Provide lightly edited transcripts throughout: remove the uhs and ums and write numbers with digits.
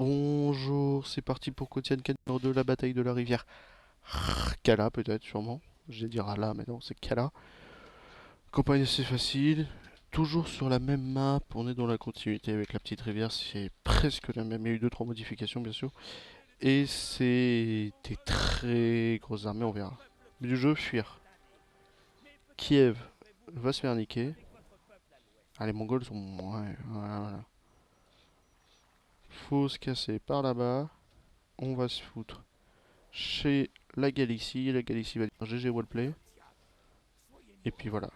Bonjour, c'est parti pour Kotian numéro 2, la bataille de la rivière Kala, peut-être, sûrement. Je vais dire Ala, mais non, c'est Kala. Campagne assez facile, toujours sur la même map, on est dans la continuité avec la petite rivière, c'est presque la même, il y a eu deux trois modifications bien sûr. Et c'est des très grosses armées, on verra. Mais du jeu, fuir. Kiev va se faire niquer. Ah, les Mongols sont... Ouais, voilà, voilà. Faut se casser par là-bas, on va se foutre chez la Galicie va dire GG Wallplay, et puis voilà.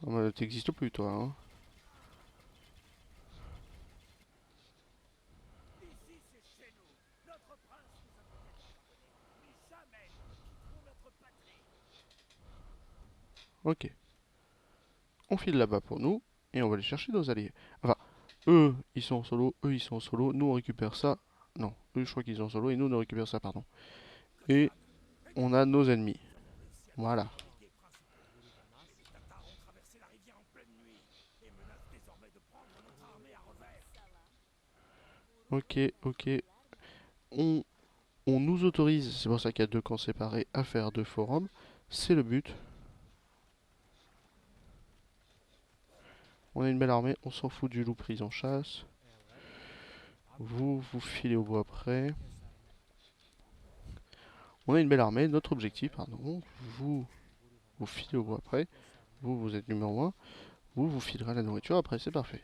Ah, bah, t'existes plus toi, hein. Ok, on file là-bas pour nous, et on va aller chercher nos alliés. Enfin, eux, ils sont en solo, eux, ils sont en solo, nous on récupère ça. Non, eux, je crois qu'ils sont en solo, et nous on récupère ça, pardon. Et on a nos ennemis. Voilà. Ok, ok. On, on nous autorise, c'est pour ça qu'il y a deux camps séparés, à faire deux forums. C'est le but. On a une belle armée, on s'en fout du loup pris en chasse. Vous, vous filez au bois après. On a une belle armée, notre objectif, pardon, vous, vous filez au bois après. Vous, vous êtes numéro un. Vous, vous filerez la nourriture après, c'est parfait.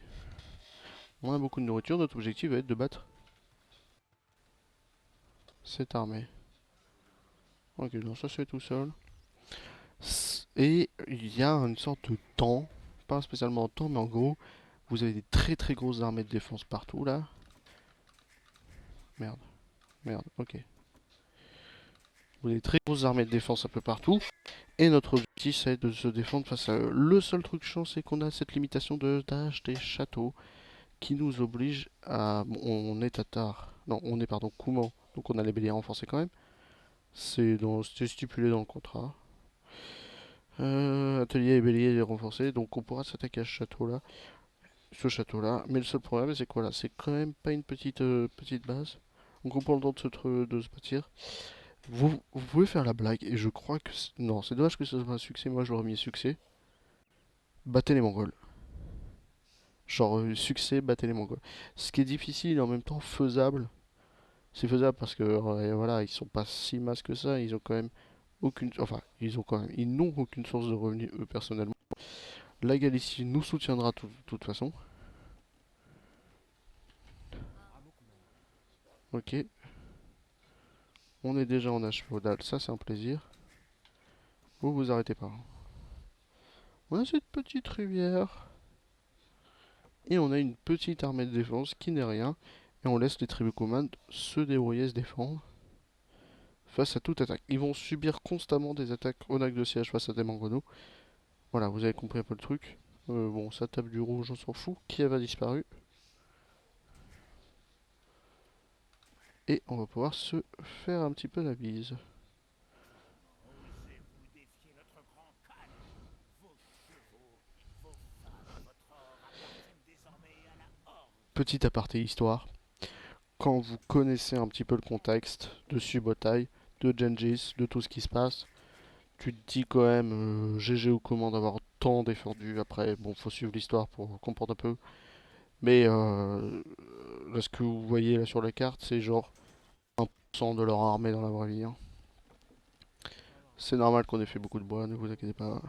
On a beaucoup de nourriture, notre objectif va être de battre cette armée. Ok, donc ça se fait tout seul. Et il y a une sorte de temps, pas spécialement de temps, mais en gros, vous avez des très très grosses armées de défense partout là. Merde, merde, ok. Vous avez des très grosses armées de défense un peu partout. Et notre objectif, c'est de se défendre face à eux. Le seul truc chiant, c'est qu'on a cette limitation de d'âge des châteaux qui nous oblige à... Bon, on est tatar. Non, on est, pardon, Kouman. Donc on a les béliers renforcés quand même. C'est stipulé dans le contrat. Atelier et bélier renforcés. Donc on pourra s'attaquer à ce château-là. Mais le seul problème, c'est quoi là? C'est quand même pas une petite base. Donc on prend le temps de se bâtir. Vous pouvez faire la blague, et je crois que... Non, c'est dommage que ce soit un succès, moi j'aurais mis succès. Battez les Mongols. Genre, succès, battez les Mongols. Ce qui est difficile et en même temps faisable. C'est faisable parce que, voilà, ils sont pas si masses que ça, ils ont quand même aucune... Enfin, ils n'ont aucune source de revenus, eux, personnellement. La Galicie nous soutiendra de toute façon. Ok, on est déjà en âge féodal, ça c'est un plaisir. Vous vous arrêtez pas. On a cette petite rivière. Et on a une petite armée de défense qui n'est rien. Et on laisse les tribus commandes se débrouiller, se défendre face à toute attaque. Ils vont subir constamment des attaques au lac de siège face à des mangonos. Voilà, vous avez compris un peu le truc. Bon, ça tape du rouge, on s'en fout. Kiev a disparu. Et on va pouvoir se faire un petit peu la bise. Petit aparté histoire. Quand vous connaissez un petit peu le contexte de Subotai, de Gengis, de tout ce qui se passe, tu te dis quand même GG au comment d'avoir tant défendu. Après, bon, faut suivre l'histoire pour comprendre un peu. Mais là, ce que vous voyez là sur la carte, c'est genre 1% de leur armée dans la vraie vie, hein. C'est normal qu'on ait fait beaucoup de bois, ne vous inquiétez pas.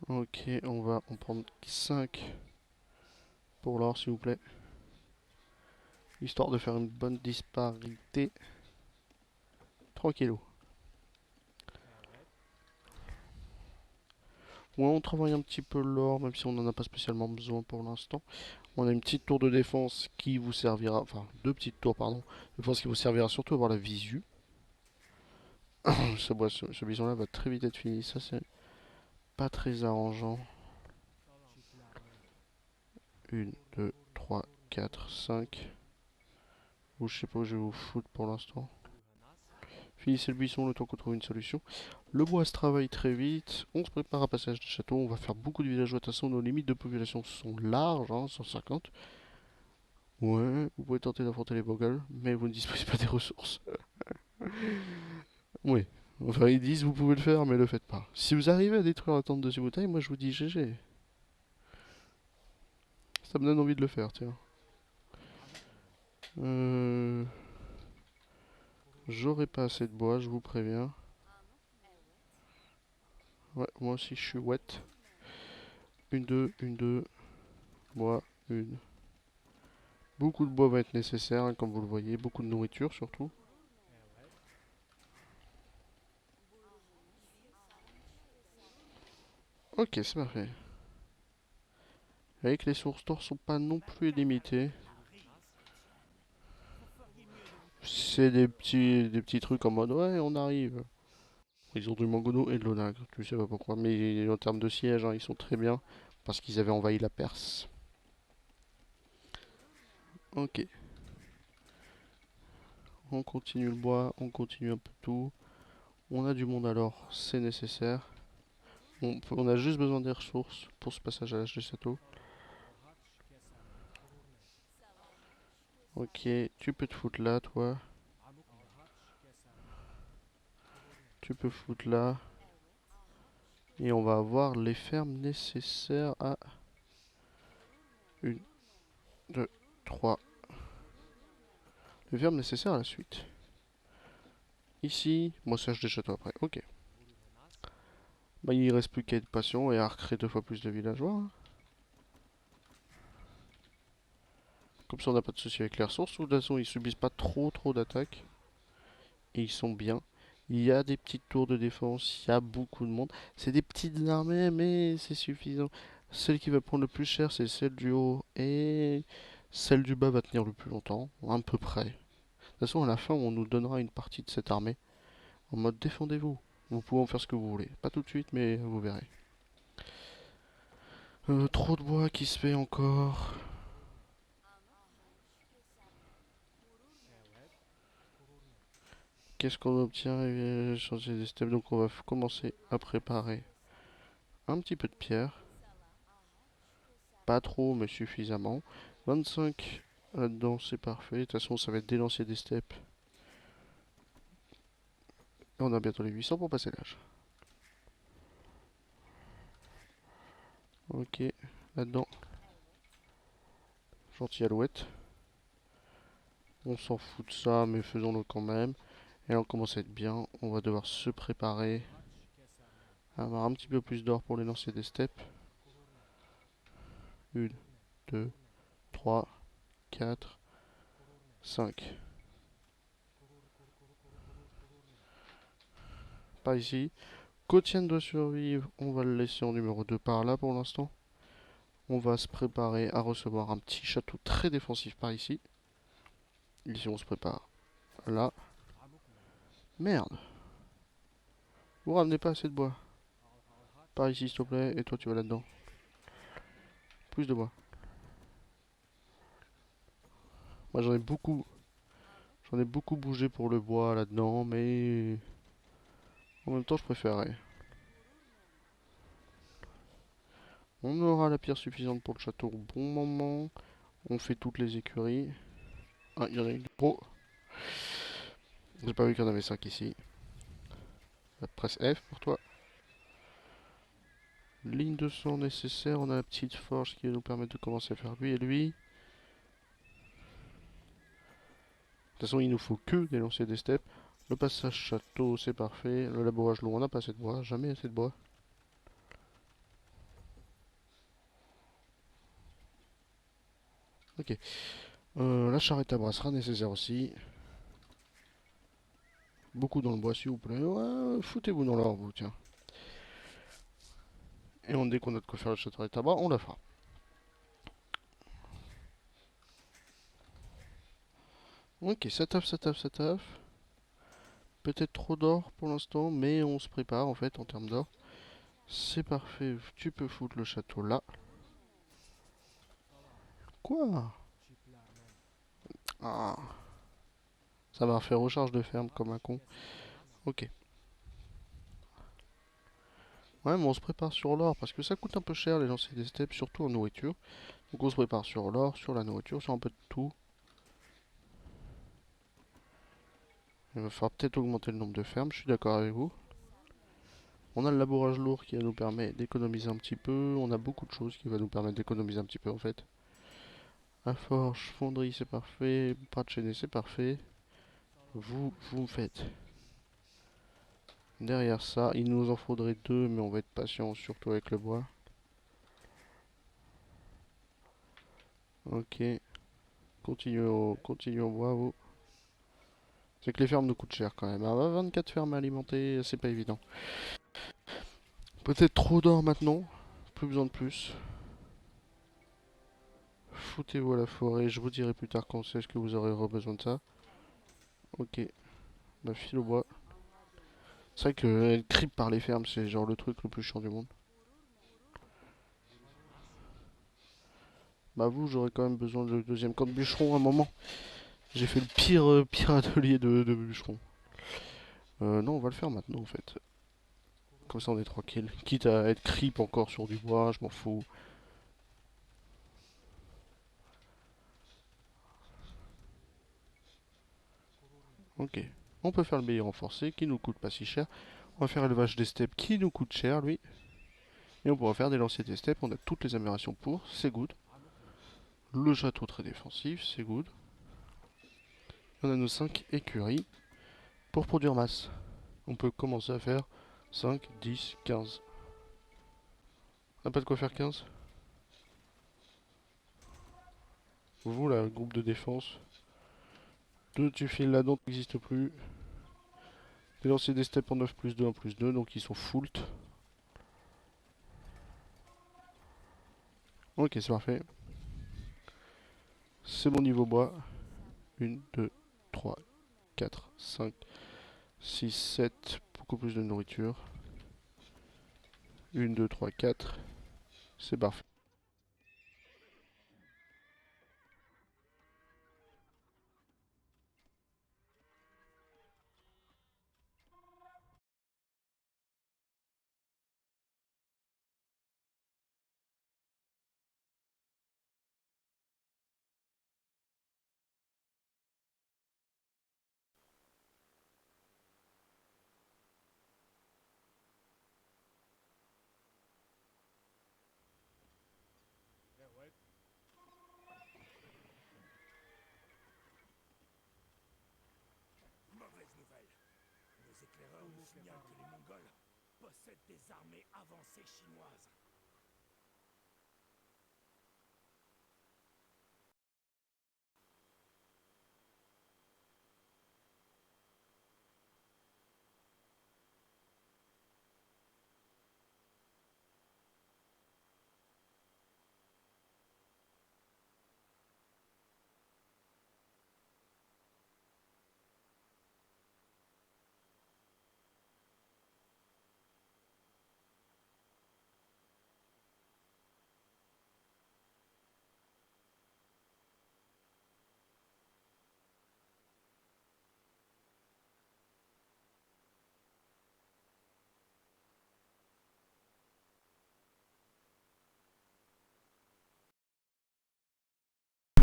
Ok, on va en prendre 5 pour l'or, s'il vous plaît. Histoire de faire une bonne disparité. Tranquillou. Ouais, on travaille un petit peu l'or, même si on n'en a pas spécialement besoin pour l'instant. On a une petite tour de défense qui vous servira, enfin deux petites tours, pardon, de défense qui vous servira surtout à avoir la visu. Ce bison-là va très vite être fini, ça c'est pas très arrangeant. Une, 2, 3, 4, 5. Ou je sais pas où je vais vous foutre pour l'instant. Finissez le buisson le temps qu'on trouve une solution. Le bois se travaille très vite. On se prépare à passage du château. On va faire beaucoup de villageois. De toute façon, nos limites de population sont larges, hein, 150. Ouais, vous pouvez tenter d'affronter les Boggles, mais vous ne disposez pas des ressources. Oui. Enfin, ils disent vous pouvez le faire, mais le faites pas. Si vous arrivez à détruire la tente de Subutai, moi je vous dis GG. Ça me donne envie de le faire, tiens. Euh... J'aurai pas assez de bois, je vous préviens. Ouais, moi aussi je suis wet. Une, deux, bois, une. Beaucoup de bois va être nécessaire, hein, comme vous le voyez. Beaucoup de nourriture surtout. Ok, c'est parfait. Avec les sources d'or sont pas non plus illimitées. C'est des petits trucs en mode ouais, on arrive. Ils ont du mangono et de l'onagre, tu sais pas pourquoi. Mais en termes de siège, hein, ils sont très bien parce qu'ils avaient envahi la Perse. Ok, on continue le bois, on continue un peu tout. On a du monde alors, c'est nécessaire. On a juste besoin des ressources pour ce passage à l'âge de Sato. Ok, tu peux te foutre là, toi. Tu peux foutre là. Et on va avoir les fermes nécessaires à une, 2, 3. Les fermes nécessaires à la suite. Ici, moi ça je des châteaux après. Ok. Bah il reste plus qu'à être patient et à recréer 2 fois plus de villageois, hein. Comme ça on n'a pas de soucis avec les ressources. De toute façon ils subissent pas trop d'attaques. Et ils sont bien. Il y a des petites tours de défense, il y a beaucoup de monde. C'est des petites armées, mais c'est suffisant. Celle qui va prendre le plus cher, c'est celle du haut. Et celle du bas va tenir le plus longtemps, à peu près. De toute façon, à la fin, on nous donnera une partie de cette armée. En mode défendez-vous. Vous pouvez en faire ce que vous voulez. Pas tout de suite, mais vous verrez. Trop de bois qui se fait encore. Qu'est-ce qu'on obtient? Changer des steps. Donc on va commencer à préparer un petit peu de pierre. Pas trop, mais suffisamment. 25 là-dedans, c'est parfait. De toute façon, ça va être des lanciers des steppes. Et on a bientôt les 800 pour passer l'âge. Ok, là-dedans, gentil alouette. On s'en fout de ça, mais faisons-le quand même. Et là, on commence à être bien. On va devoir se préparer à avoir un petit peu plus d'or pour les lanciers des steppes. Une, 2, 3, 4, 5. Par ici. Cotienne doit survivre. On va le laisser en numéro 2 par là pour l'instant. On va se préparer à recevoir un petit château très défensif par ici. Ici, on se prépare. Là. Merde. Vous ramenez pas assez de bois. Par ici, s'il te plaît. Et toi, tu vas là-dedans. Plus de bois. Moi, j'en ai beaucoup. J'en ai beaucoup bougé pour le bois là-dedans, mais en même temps, je préférerais. On aura la pierre suffisante pour le château au bon moment. On fait toutes les écuries. Ah, il y en a une. Oh, j'ai pas vu qu'il y en avait 5 ici. Presse F pour toi. Ligne de sang nécessaire. On a la petite forge qui va nous permettre de commencer à faire lui et lui. De toute façon, il nous faut que des lanciers des steppes. Le passage château, c'est parfait. Le labourage long, on n'a pas assez de bois. Jamais assez de bois. Ok. La charrette à bras sera nécessaire aussi. Beaucoup dans le bois, s'il vous plaît. Ouais, foutez-vous dans l'or, vous, tiens. Et dès qu'on a de quoi faire la charrette à bras, on la fera. Ok, ça taffe, ça taffe, ça taffe. Peut-être trop d'or pour l'instant, mais on se prépare en fait en termes d'or. C'est parfait, tu peux foutre le château là. Quoi? Ah, ça m'a refait recharge de ferme comme un con. Ok. Ouais, mais on se prépare sur l'or parce que ça coûte un peu cher les lancer des steppes, surtout en nourriture. Donc on se prépare sur l'or, sur la nourriture, sur un peu de tout. Il va falloir peut-être augmenter le nombre de fermes, je suis d'accord avec vous. On a le labourage lourd qui nous permet d'économiser un petit peu. On a beaucoup de choses qui va nous permettre d'économiser un petit peu en fait. La forge, fonderie c'est parfait. Pas de chaînée c'est parfait. Vous me faites. Derrière ça, il nous en faudrait deux, mais on va être patient surtout avec le bois. Ok. Continuez au bois vous. C'est que les fermes nous coûtent cher quand même. Ah, 24 fermes à alimenter, c'est pas évident. Peut-être trop d'or maintenant. Plus besoin de plus. Foutez-vous à la forêt, je vous dirai plus tard quand c'est que vous aurez besoin de ça. Ok, bah file au bois. C'est vrai que elle creep par les fermes, c'est genre le truc le plus chiant du monde. Bah vous, j'aurais quand même besoin de deuxième camp de bûcheron à un moment. J'ai fait le pire atelier de bûcheron. Non, on va le faire maintenant en fait. Comme ça on est tranquille. Quitte à être creep encore sur du bois, je m'en fous. Ok. On peut faire le meilleur renforcé qui nous coûte pas si cher. On va faire élevage des steppes qui nous coûte cher lui. Et on pourra faire des lanciers des steppes, on a toutes les améliorations pour, c'est good. Le château très défensif, c'est good. On a nos 5 écuries pour produire masse. On peut commencer à faire 5, 10, 15. On n'a pas de quoi faire 15. Vous là, groupe de défense. 2 tu files là-dedans, n'existe plus. Les lanciers des steppes en 9 plus 2, 1 plus 2, donc ils sont full. Ok, c'est parfait. C'est mon niveau bois. 1, 2, 3, 4, 5, 6, 7. Beaucoup plus de nourriture. 1, 2, 3, 4. C'est parfait. Mauvaise nouvelle. Nos éclaireurs nous signalent que les Mongols possèdent des armées avancées chinoises.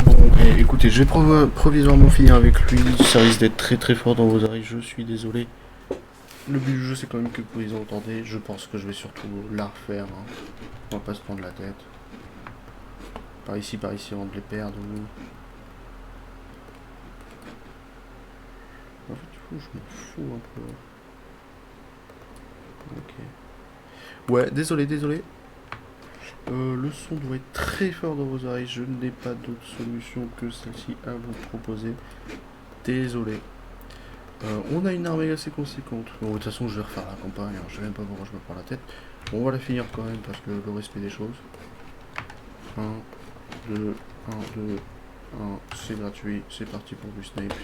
Bon, écoutez, je vais provisoirement finir avec lui. Ça risque d'être très très fort dans vos oreilles, je suis désolé. Le but du jeu, c'est quand même que vous les entendez. Je pense que je vais surtout la refaire, hein. On va pas se prendre la tête. Par ici, avant de les perdre. En fait, du coup, je m'en fous un peu. Ok. Ouais, désolé. Le son doit être très fort dans vos oreilles. Je n'ai pas d'autre solution que celle-ci à vous proposer. Désolé. On a une armée assez conséquente. Bon, de toute façon, je vais refaire la campagne, hein. Je sais même pas pourquoi je me prends la tête. Bon, on va la finir quand même parce que le respect des choses. 1, 2, 1, 2, 1, c'est gratuit. C'est parti pour du Snape.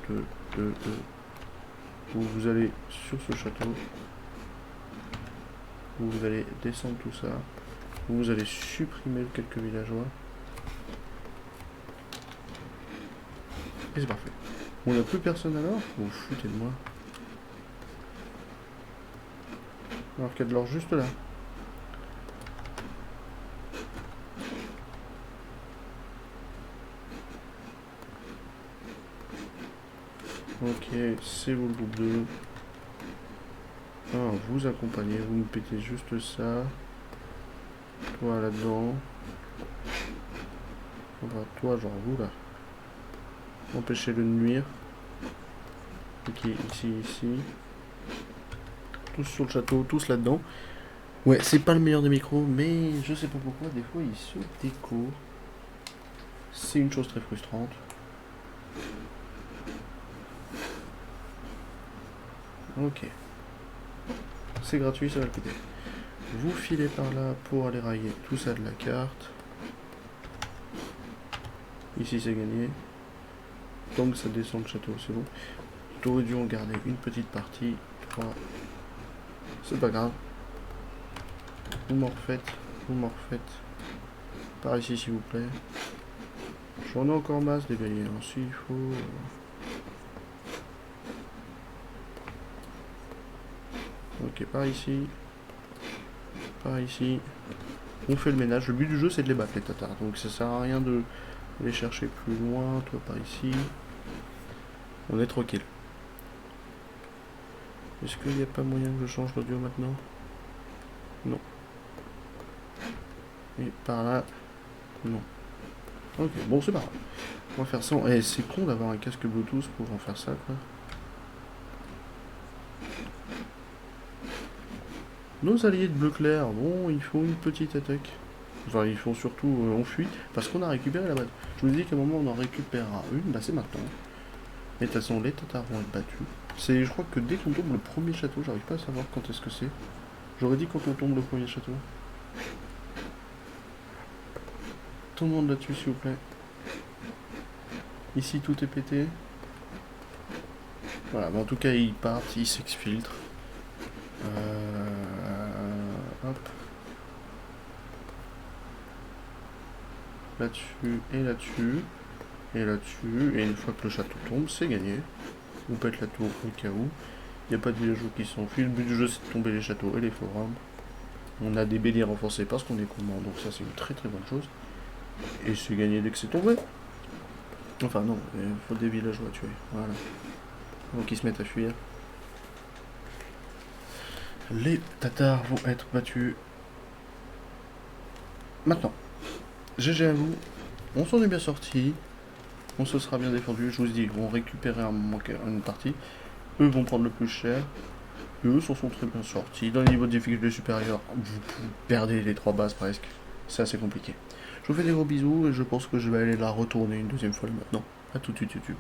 2, 2, 2. Vous allez sur ce château. Vous allez descendre tout ça. Vous allez supprimer quelques villageois. Et c'est parfait. On n'a plus personne alors? Vous foutez de moi. Alors qu'il y a de l'or juste là. Ok, c'est vous le groupe 2. Ah, vous accompagnez, vous me pétez juste ça. Toi là-dedans. Enfin, toi, genre vous là. Empêchez-le de nuire. Ok, ici. Tous sur le château, tous là-dedans. Ouais, c'est pas le meilleur des micros, mais je sais pas pourquoi, des fois il se déco. C'est une chose très frustrante. Ok. C'est gratuit, ça va le coûter. Vous filez par là pour aller railler tout ça de la carte. Ici c'est gagné. Tant que ça descend le château, c'est bon. T'aurais dû en garder une petite partie. 3. C'est pas grave. Vous m'en refaites. Par ici s'il vous plaît. J'en ai encore masse des béliers, hein, s'il faut. Ok, par ici. On fait le ménage. Le but du jeu c'est de les battre les tatars. Donc ça sert à rien de les chercher plus loin. Toi par ici. On est tranquille. Est-ce qu'il n'y a pas moyen que je change l'audio maintenant? Non. Et par là. Non. Ok, bon c'est pas grave. On va faire ça. Eh, c'est con d'avoir un casque Bluetooth pour en faire ça quoi. Nos alliés de bleu clair, bon, ils font une petite attaque. Enfin, ils font surtout, on fuit, parce qu'on a récupéré la batte. Je vous dis qu'à un moment on en récupérera une, bah c'est maintenant. Mais de toute façon, les tatars vont être battus. C'est, je crois que dès qu'on tombe le premier château, j'arrive pas à savoir quand est-ce que c'est. J'aurais dit quand on tombe le premier château. Tout le monde là-dessus, s'il vous plaît. Ici, tout est pété. Voilà, mais en tout cas, ils partent, ils s'exfiltrent. Hop. Là-dessus et là-dessus. Et là-dessus. Et une fois que le château tombe, c'est gagné. On pète la tour au cas où. Il n'y a pas de villageois qui s'enfuient. Le but du jeu, c'est de tomber les châteaux et les forums. On a des béliers renforcés parce qu'on est command, donc ça c'est une très très bonne chose. Et c'est gagné dès que c'est tombé. Enfin non, il faut des villageois à tuer. Voilà. Donc ils se mettent à fuir. Les tatars vont être battus. Maintenant, GG à vous. On s'en est bien sorti. On se sera bien défendu. Je vous dis, on récupérer une partie. Eux vont prendre le plus cher. Eux s'en sont très bien sortis. Dans les niveaux de difficulté supérieurs, vous perdez les 3 bases presque. C'est assez compliqué. Je vous fais des gros bisous et je pense que je vais aller la retourner une deuxième fois maintenant. A tout de suite YouTube.